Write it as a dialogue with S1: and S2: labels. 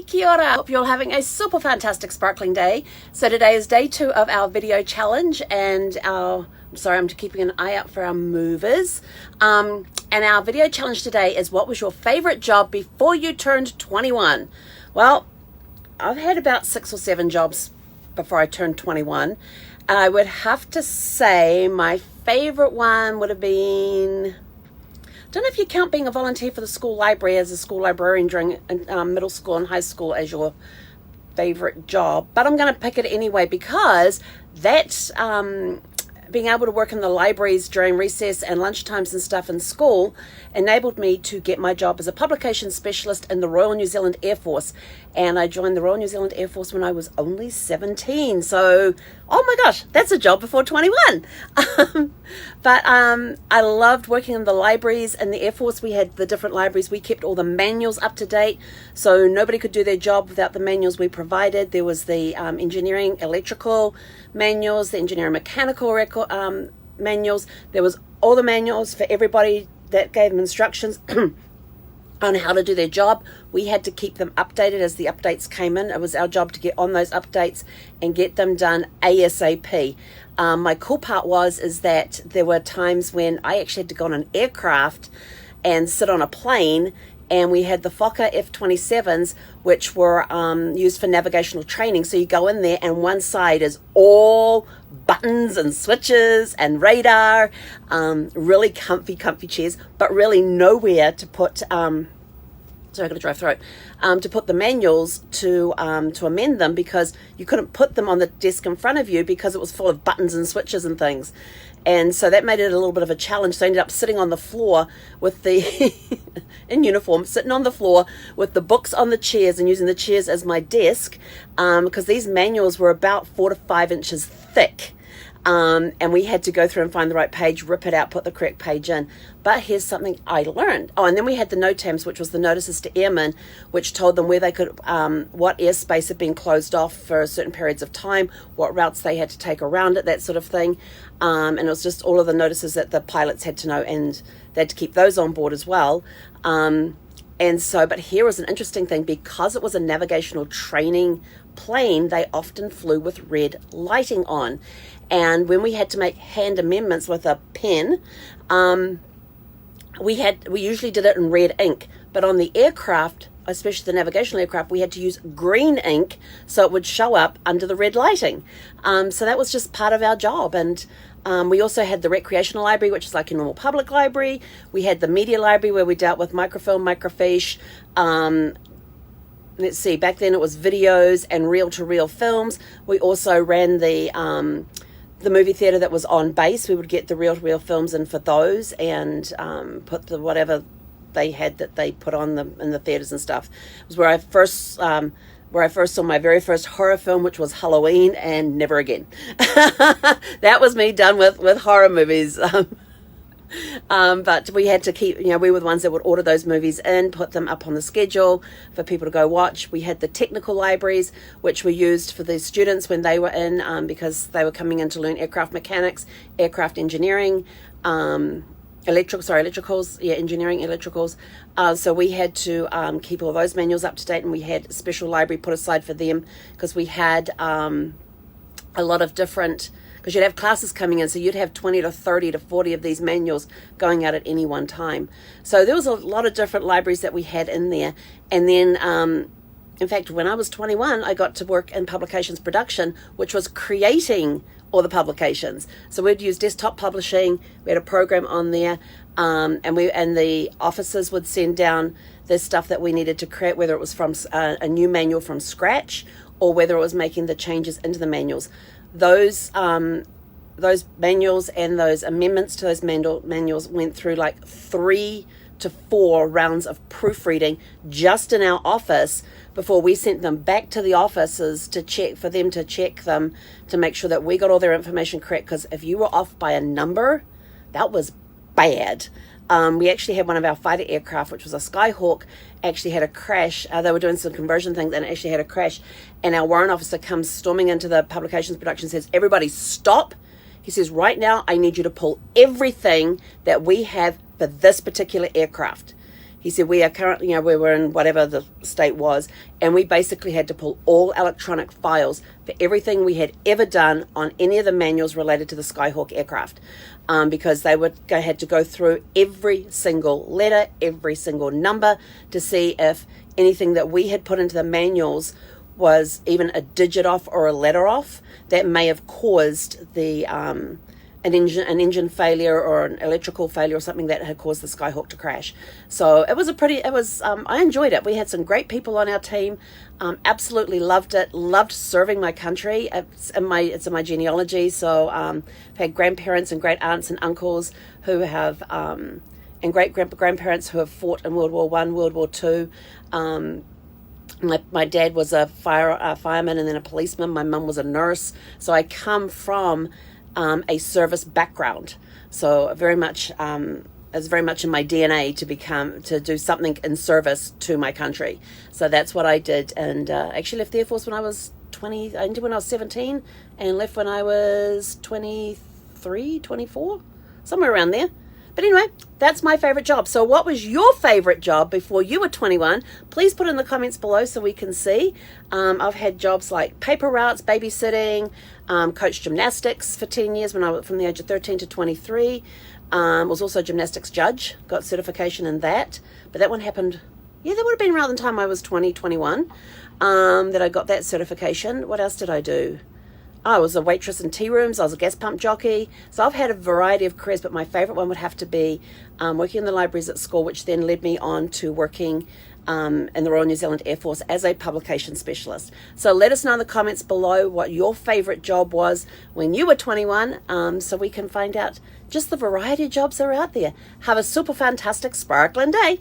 S1: Kia ora. Hope you're all having a super fantastic sparkling day. So today is day 2 of our video challenge, and I'm keeping an eye out for our movers. And our video challenge today is, what was your favorite job before you turned 21? Well, I've had about 6 or 7 jobs before I turned 21. I would have to say my favorite one would have been, don't know if you count being a volunteer for the school library as a school librarian during middle school and high school as your favorite job, but I'm going to pick it anyway because that's being able to work in the libraries during recess and lunchtimes and stuff in school enabled me to get my job as a publications specialist in the Royal New Zealand Air Force. And I joined the Royal New Zealand Air Force when I was only 17. So, oh my gosh, that's a job before 21. But I loved working in the libraries. In the Air Force, we had the different libraries. We kept all the manuals up to date, so nobody could do their job without the manuals we provided. There was the engineering electrical manuals, the engineering mechanical manuals. There was all the manuals for everybody that gave them instructions on how to do their job. We had to keep them updated as the updates came in. It was our job to get on those updates and get them done ASAP. My cool part is that there were times when I actually had to go on an aircraft and sit on a plane, and we had the Fokker F-27s, which were used for navigational training. So you go in there and one side is all buttons and switches and radar, really comfy chairs, but really nowhere to put, sorry, I've got a dry throat, to put the manuals to amend them, because you couldn't put them on the desk in front of you because it was full of buttons and switches and things. And so that made it a little bit of a challenge. So I ended up sitting on the floor with the, in uniform, sitting on the floor with the books on the chairs and using the chairs as my desk, because these manuals were about 4 to 5 inches thick. And we had to go through and find the right page, rip it out, put the correct page in. But here's something I learned. Oh, and then we had the NOTAMs, which was the notices to airmen, which told them where they could, what airspace had been closed off for certain periods of time, what routes they had to take around it, that sort of thing. And it was just all of the notices that the pilots had to know, and they had to keep those on board as well. And so, but here was an interesting thing. Because it was a navigational training plane, they often flew with red lighting on. And when we had to make hand amendments with a pen, we usually did it in red ink. But on the aircraft, especially the navigational aircraft, we had to use green ink so it would show up under the red lighting. So that was just part of our job. And we also had the recreational library, which is like a normal public library. We had the media library where we dealt with microfilm, microfiche. Let's see, back then it was videos and reel-to-reel films. We also ran the movie theater that was on base. We would get the reel-to-reel films in for those and put the whatever they had that they put on in the theaters and stuff. It was where I first saw my very first horror film, which was Halloween, and never again. That was me done with horror movies. But we had to keep, we were the ones that would order those movies in, put them up on the schedule for people to go watch. We had the technical libraries, which were used for the students when they were in, because they were coming in to learn aircraft mechanics, aircraft engineering, engineering electricals. So we had to keep all those manuals up to date, and we had a special library put aside for them because we had a lot of different, because you'd have classes coming in, so you'd have 20 to 30 to 40 of these manuals going out at any one time. So there was a lot of different libraries that we had in there. And then, in fact, when I was 21, I got to work in publications production, which was creating all the publications. So we'd use desktop publishing. We had a program on there, and the officers would send down the stuff that we needed to create, whether it was from a new manual from scratch or whether it was making the changes into the manuals. Those manuals and those amendments to those manuals went through like 3 to 4 rounds of proofreading just in our office before we sent them back to the offices to check them to make sure that we got all their information correct. Because if you were off by a number, that was bad. We actually had one of our fighter aircraft, which was a Skyhawk, actually had a crash. They were doing some conversion things and it actually had a crash. And our warrant officer comes storming into the publications production and says, "Everybody stop." He says, "Right now, I need you to pull everything that we have for this particular aircraft." he said, we are currently, we were in whatever the state was, and we basically had to pull all electronic files for everything we had ever done on any of the manuals related to the Skyhawk aircraft, because they had to go through every single letter, every single number to see if anything that we had put into the manuals was even a digit off or a letter off that may have caused the an engine failure or an electrical failure or something that had caused the Skyhawk to crash. So it was I enjoyed it. We had some great people on our team. Absolutely loved it. Loved serving my country. It's in my genealogy. So I've had grandparents and great aunts and uncles who have and great grandparents who have fought in World War One, World War Two. My dad was a fireman and then a policeman. My mum was a nurse. So I come from a service background. So very much, it's very much in my DNA to do something in service to my country. So that's what I did. And actually left the Air Force when I was 20, I entered when I was 17 and left when I was 23, 24, somewhere around there. But anyway, that's my favorite job. So what was your favorite job before you were 21? Please put in the comments below so we can see. I've had jobs like paper routes, babysitting, coached gymnastics for 10 years when I was from the age of 13 to 23. Was also a gymnastics judge, got certification in that. But that one happened, that would have been around the time I was 20, 21, that I got that certification. What else did I do? I was a waitress in tea rooms. I was a gas pump jockey. So I've had a variety of careers, but my favorite one would have to be working in the libraries at school, which then led me on to working in the Royal New Zealand Air Force as a publication specialist. So let us know in the comments below what your favorite job was when you were 21, so we can find out just the variety of jobs that are out there. Have a super fantastic sparkling day.